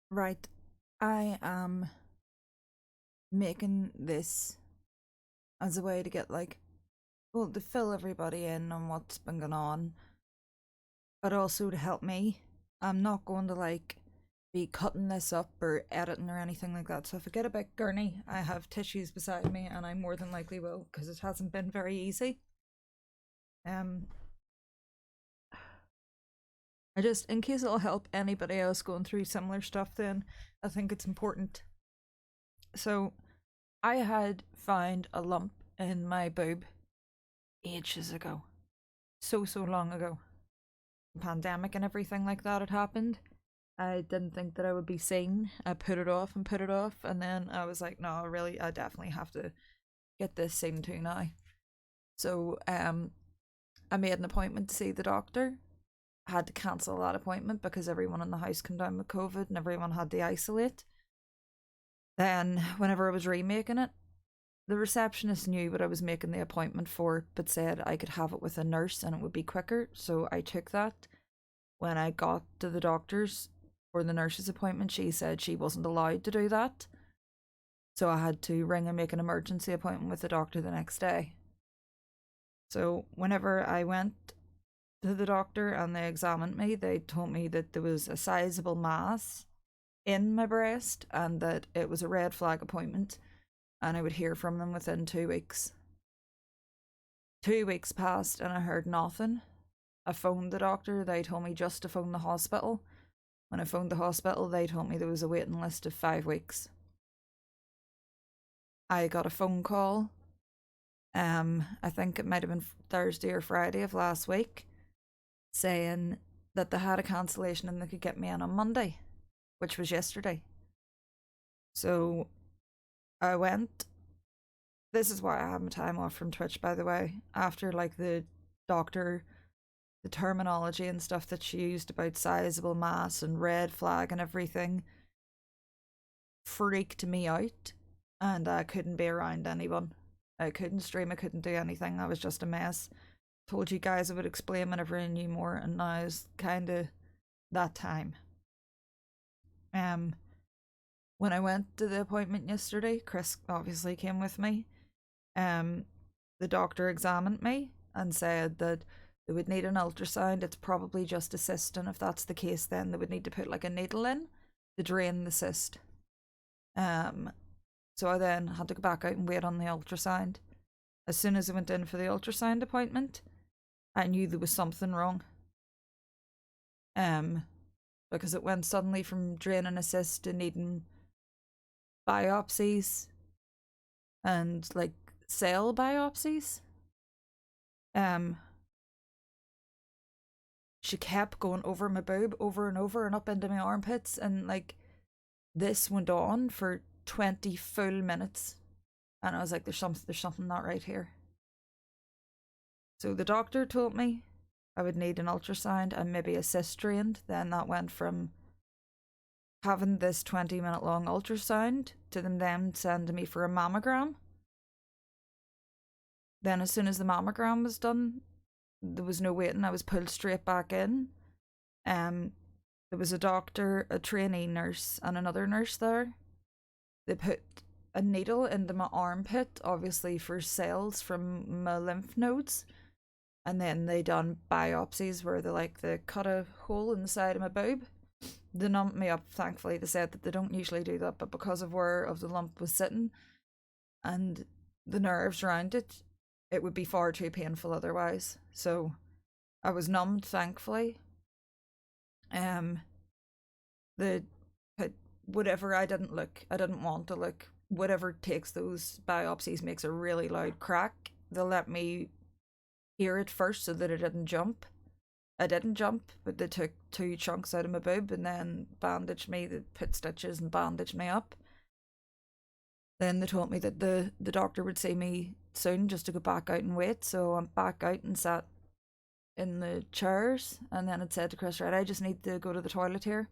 Right. I am making this as a way to get well, to fill everybody in on what's been going on, but also to help me. I'm not going to be cutting this up or editing or anything like that. So if I get a bit gurney, I have tissues beside me, and I more than likely will because it hasn't been very easy. Um, I just in case it'll help anybody else going through similar stuff. Then I think it's important. So I had found a lump in my boob ages ago. So long ago. Pandemic and everything like that had happened. I didn't think that I would be seen. I put it off and put it off, and then I was like, no, really, I definitely have to get this seen to now. So I made an appointment to see the doctor. I had to cancel that appointment because everyone in the house came down with COVID and everyone had to isolate. Then whenever I was remaking it, the receptionist knew what I was making the appointment for, but said I could have it with a nurse and it would be quicker. So I took that. When I got to the doctor's for the nurse's appointment, she said she wasn't allowed to do that. So I had to ring and make an emergency appointment with the doctor the next day. So whenever I went to the doctor and they examined me, they told me that there was a sizable mass in my breast and that it was a red flag appointment and I would hear from them within 2 weeks. 2 weeks passed and I heard nothing. I phoned the doctor, they told me just to phone the hospital. When I phoned the hospital, they told me there was a waiting list of 5 weeks. I got a phone call. I think it might have been Thursday or Friday of last week, saying that they had a cancellation and they could get me in on Monday, which was yesterday. So I went. This is why I had my time off from Twitch, by the way. After the doctor, the terminology and stuff that she used about sizable mass and red flag and everything freaked me out, and I couldn't be around anyone. I couldn't stream, I couldn't do anything. I was just a mess. Told you guys I would explain whenever I knew more, and now is kind of that time. Um, when I went to the appointment yesterday, Chris obviously came with me. Um, the doctor examined me and said that they would need an ultrasound. It's probably just a cyst, and if that's the case, then they would need to put a needle in to drain the cyst. Um, so I then had to go back out and wait on the ultrasound. As soon as I went in for the ultrasound appointment, I knew there was something wrong. Um, because it went suddenly from draining a cyst to needing biopsies and cell biopsies. Um, she kept going over my boob over and over and up into my armpits, and this went on for 20 full minutes, and I was like, there's something not right here. So the doctor told me I would need an ultrasound and maybe a cyst drained. Then that went from having this 20-minute long ultrasound to them then sending me for a mammogram. Then as soon as the mammogram was done, there was no waiting. I was pulled straight back in. There was a doctor, a trainee nurse, and another nurse there. They put a needle into my armpit, obviously for cells from my lymph nodes, and then they done biopsies where they cut a hole in the side of my boob. They numbed me up. Thankfully, they said that they don't usually do that, but because of where the lump was sitting and the nerves around it, it would be far too painful otherwise. So I was numbed, thankfully. Um, the whatever I didn't look, I didn't want to look. Whatever takes those biopsies makes a really loud crack. They'll let me hear it first so that it didn't jump. I didn't jump, but they took two chunks out of my boob and then bandaged me. They put stitches and bandaged me up. Then they told me that the doctor would see me soon just to go back out and wait. So I'm back out and sat in the chairs, and then it said to Chris, right, I just need to go to the toilet here.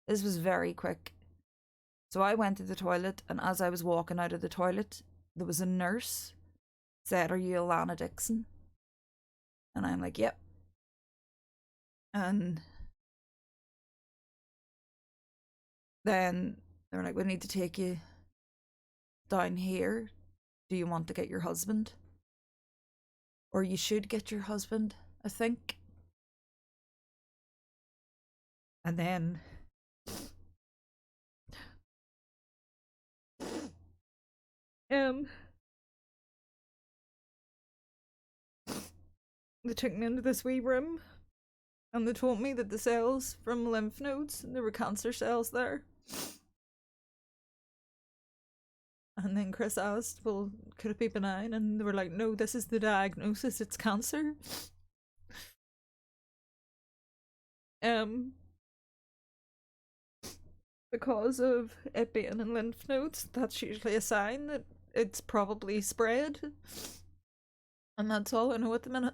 This was very quick. So I went to the toilet, and as I was walking out of the toilet, there was a nurse said, are you Alana Dixon? And I'm like, yep. And Then they're like, we need to take you down here. Do you want to get your husband? Or you should get your husband, I think. And then um they took me into this wee room and they told me that the cells from lymph nodes, there were cancer cells there. And then Chris asked, well, could it be benign? And they were like, no, this is the diagnosis, it's cancer. Because of it being in lymph nodes, that's usually a sign that it's probably spread. And that's all I know at the minute.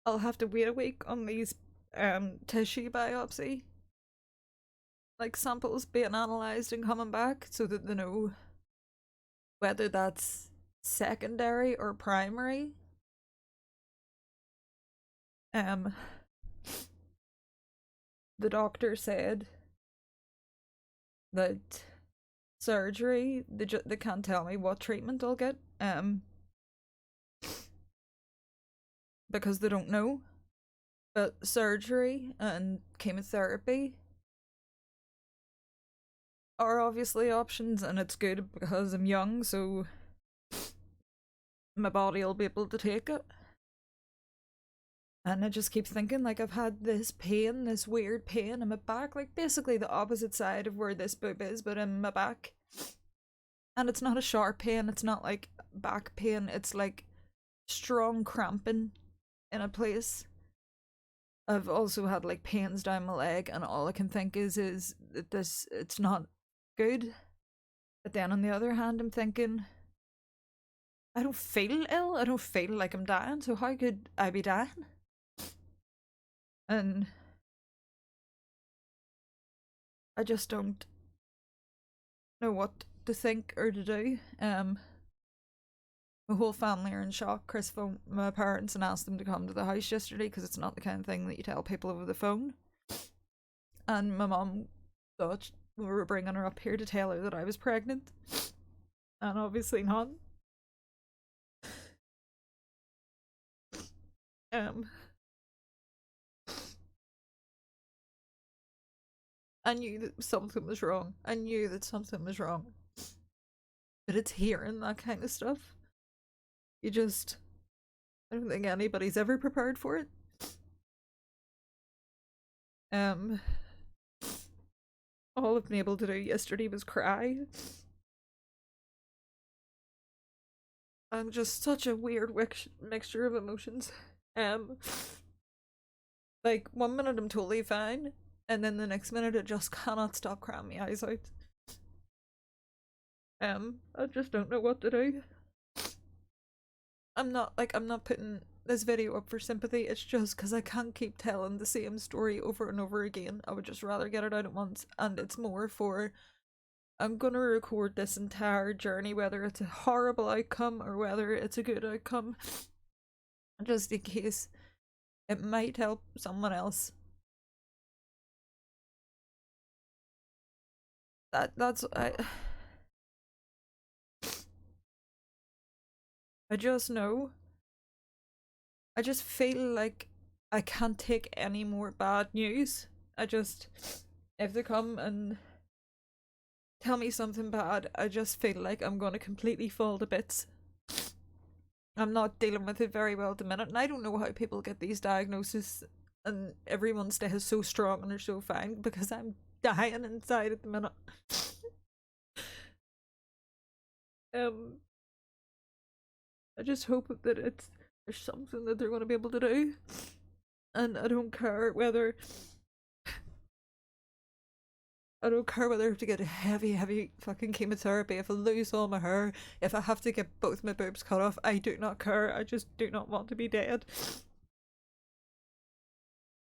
I'll have to wait a week on these tissue biopsy like samples being analysed and coming back so that they know whether that's secondary or primary. The doctor said that surgery, they can't tell me what treatment I'll get, because they don't know. But surgery and chemotherapy are obviously options, and it's good because I'm young, so my body will be able to take it. And I just keep thinking, like, I've had this pain, this weird pain in my back, like basically the opposite side of where this boob is, but in my back. And it's not a sharp pain, it's not like back pain, it's like strong cramping in a place. I've also had like pains down my leg, and all I can think is that it's not good. But then on the other hand, I'm thinking, I don't feel ill, I don't feel like I'm dying, so how could I be dying? And I just don't know what to think or to do. My whole family are in shock. Chris phoned my parents and asked them to come to the house yesterday because it's not the kind of thing that you tell people over the phone. And my mum thought we were bringing her up here to tell her that I was pregnant, and obviously not. I knew that something was wrong. I knew that something was wrong. But it's hearing that kind of stuff. I don't think anybody's ever prepared for it. All I've been able to do yesterday was cry. I'm just such a weird mixture of emotions. Like, 1 minute I'm totally fine, and then the next minute I just cannot stop crying my eyes out. I just don't know what to do. I'm not putting this video up for sympathy, it's just because I can't keep telling the same story over and over again. I would just rather get it out at once, and it's more for, I'm gonna record this entire journey, whether it's a horrible outcome or whether it's a good outcome, just in case it might help someone else. That's I just know. I just feel like I can't take any more bad news. If they come and tell me something bad, I just feel like I'm gonna completely fall to bits. I'm not dealing with it very well at the minute, and I don't know how people get these diagnoses and everyone stays so strong and they're so fine, because I'm dying inside at the minute. I just hope that there's something that they're going to be able to do, and I don't care whether I have to get a heavy fucking chemotherapy, if I lose all my hair, if I have to get both my boobs cut off, I do not care. I just do not want to be dead.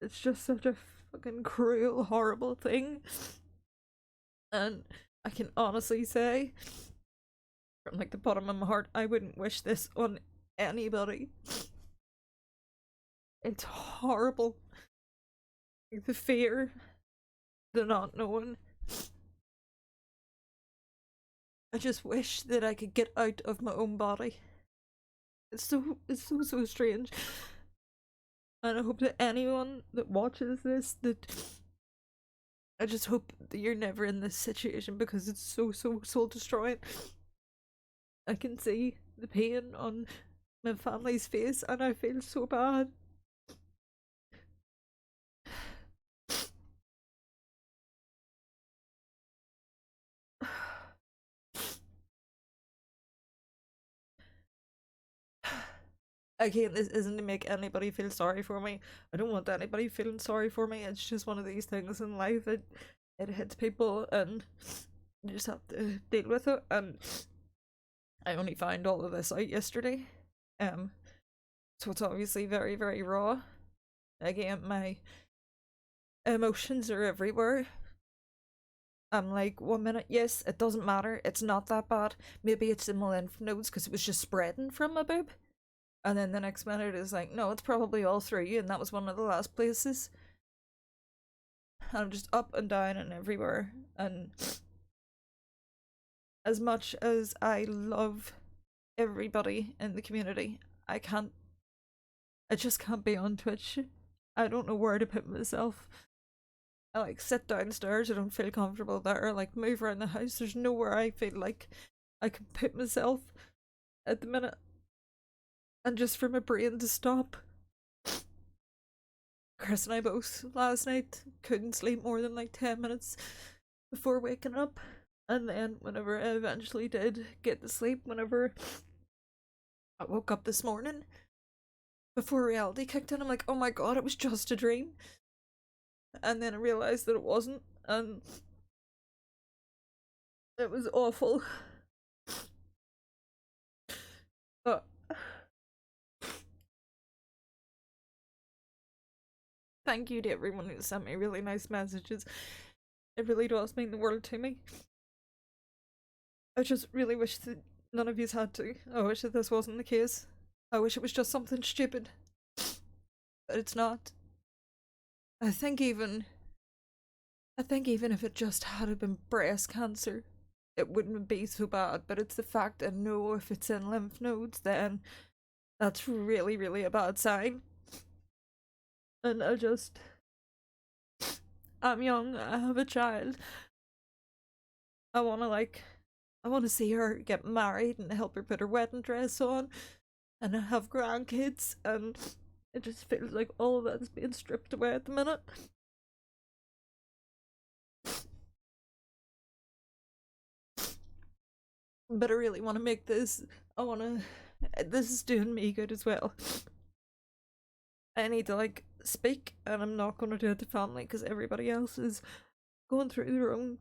It's just such a fucking cruel, horrible thing. And I can honestly say, from like the bottom of my heart, I wouldn't wish this on anybody. It's horrible. Like, the fear, the not knowing. I just wish that I could get out of my own body. It's so strange. And I hope that anyone that watches this, that I just hope that you're never in this situation, because it's so soul destroying. I can see the pain on my family's face and I feel so bad. Again, this isn't to make anybody feel sorry for me. I don't want anybody feeling sorry for me. It's just one of these things in life. It hits people and you just have to deal with it. And I only found all of this out yesterday. So it's obviously very, very raw. Again, my emotions are everywhere. I'm like, 1 minute, yes, it doesn't matter, it's not that bad. Maybe it's in my lymph nodes because it was just spreading from my boob. And then the next minute is like, no, it's probably all through you, and that was one of the last places. I'm just up and down and everywhere. And as much as I love everybody in the community, I just can't be on Twitch. I don't know where to put myself. I like sit downstairs, I don't feel comfortable there. I like move around the house, there's nowhere I feel like I can put myself at the minute. And just for my brain to stop. Chris and I both last night couldn't sleep more than like 10 minutes before waking up. And then whenever I eventually did get to sleep, whenever I woke up this morning, before reality kicked in, I'm like, oh my god, it was just a dream. And then I realised that it wasn't, and it was awful. But thank you to everyone who sent me really nice messages. It really does mean the world to me. I just really wish that none of yous had to. I wish that this wasn't the case. I wish it was just something stupid. But it's not. I think even if it just had been breast cancer, it wouldn't be so bad. But it's the fact I know if it's in lymph nodes, then that's really, really a bad sign. And I'm young, I have a child. I wanna see her get married and help her put her wedding dress on and have grandkids, and it just feels like all of that's being stripped away at the minute. But I really want to make this. This is doing me good as well. I need to like speak, and I'm not going to do it to family because everybody else is going through their own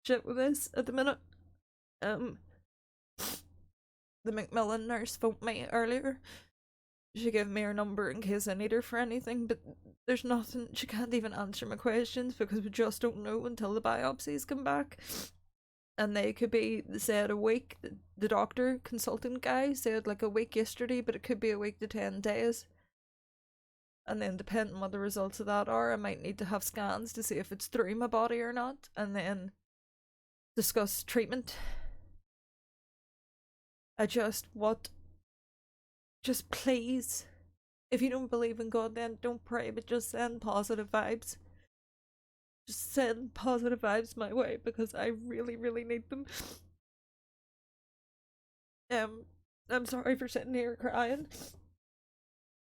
shit with this at the minute. The Macmillan nurse phoned me earlier. She gave me her number in case I need her for anything, but there's nothing. She can't even answer my questions because we just don't know until the biopsies come back. And they could be said a week. The doctor consultant guy said like a week yesterday, but it could be a week to 10 days. And then depending on what the results of that are, I might need to have scans to see if it's through my body or not, and then discuss treatment. Just please, if you don't believe in God, then don't pray, but just send positive vibes. Just send positive vibes my way because I really, really need them. I'm sorry for sitting here crying.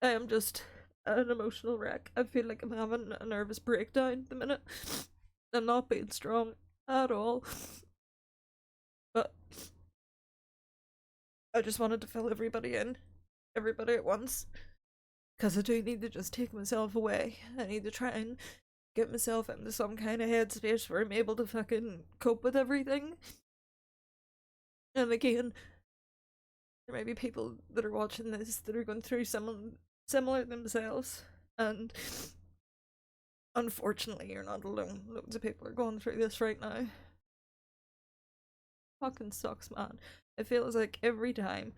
I am just an emotional wreck. I feel like I'm having a nervous breakdown at the minute. I'm not being strong at all. But I just wanted to fill everybody at once. Because I do need to just take myself away. I need to try and get myself into some kind of headspace where I'm able to fucking cope with everything. And again, there may be people that are watching this that are going through similar themselves, and unfortunately you're not alone. Loads of people are going through this right now. Fucking sucks, man. It feels like every time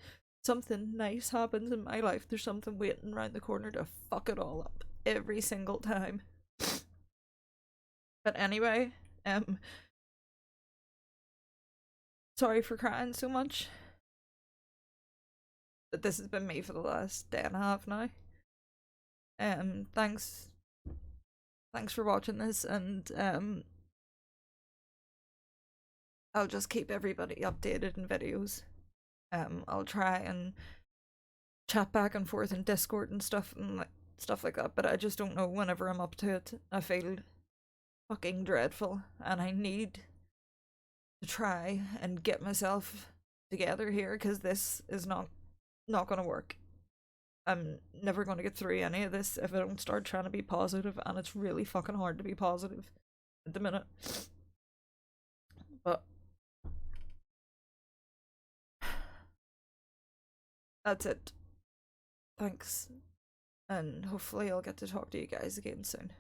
something nice happens in my life, there's something waiting around the corner to fuck it all up every single time. But anyway, sorry for crying so much. But this has been me for the last day and a half now. Thanks for watching this, and I'll just keep everybody updated in videos. I'll try and chat back and forth in Discord and stuff like that, but I just don't know whenever I'm up to it. I feel fucking dreadful, and I need to try and get myself together here, because this is not gonna work. I'm never gonna get through any of this if I don't start trying to be positive, and it's really fucking hard to be positive at the minute. But that's it. Thanks, and hopefully I'll get to talk to you guys again soon.